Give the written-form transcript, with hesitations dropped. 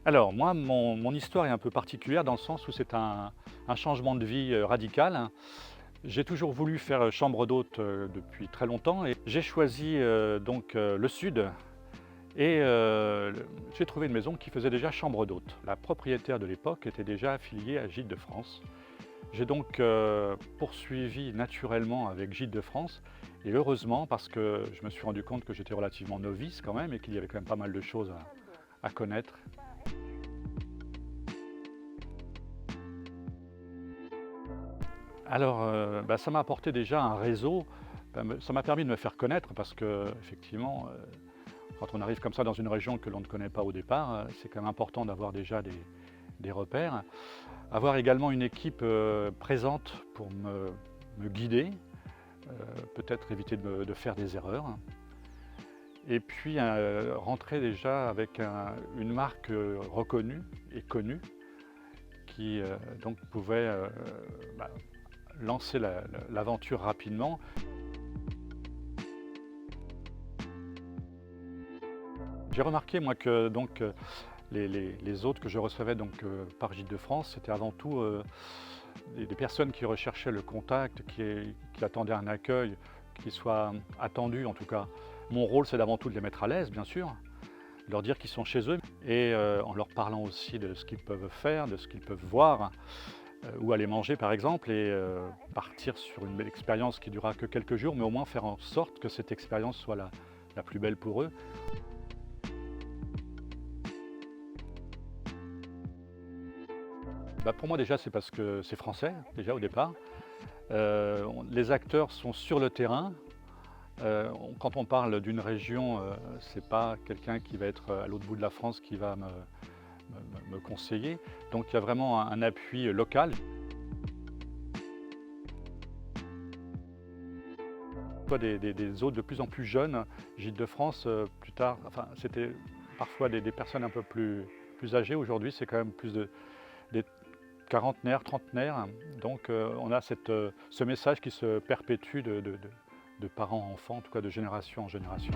Alors moi, mon histoire est un peu particulière dans le sens où c'est un changement de vie, radical. J'ai toujours voulu faire, chambre d'hôte, depuis très longtemps et j'ai choisi, le sud et j'ai trouvé une maison qui faisait déjà chambre d'hôte. La propriétaire de l'époque était déjà affiliée à Gîtes de France. J'ai donc, poursuivi naturellement avec Gîtes de France et heureusement parce que je me suis rendu compte que j'étais relativement novice quand même et qu'il y avait quand même pas mal de choses à connaître. Alors, ça m'a apporté déjà un réseau, ça m'a permis de me faire connaître parce qu'effectivement, quand on arrive comme ça dans une région que l'on ne connaît pas au départ, c'est quand même important d'avoir déjà des repères. Avoir également une équipe, présente pour me guider, peut-être éviter de faire des erreurs et puis, rentrer déjà avec une marque, reconnue et connue qui, donc pouvait, bah, lancer l'aventure rapidement. J'ai remarqué moi que donc les hôtes que je recevais donc par Gîtes de France, c'était avant tout des personnes qui recherchaient le contact, qui attendaient un accueil qui soit attendu en tout cas. Mon rôle c'est d'avant tout de les mettre à l'aise bien sûr, de leur dire qu'ils sont chez eux et en leur parlant aussi de ce qu'ils peuvent faire, de ce qu'ils peuvent voir, ou aller manger par exemple et partir sur une belle expérience qui durera que quelques jours, mais au moins faire en sorte que cette expérience soit la plus belle pour eux. Bah, pour moi déjà c'est parce que c'est français, déjà au départ. Les acteurs sont sur le terrain. Quand on parle d'une région, c'est pas quelqu'un qui va être à l'autre bout de la France qui va me conseiller. Donc il y a vraiment un appui local. Je vois des hôtes de plus en plus jeunes, Gîtes de France, plus tard, enfin c'était parfois des personnes un peu plus âgées. Aujourd'hui c'est quand même plus des quarantenaires, trentenaires. Donc on a ce message qui se perpétue de parents à enfants, en tout cas de génération en génération.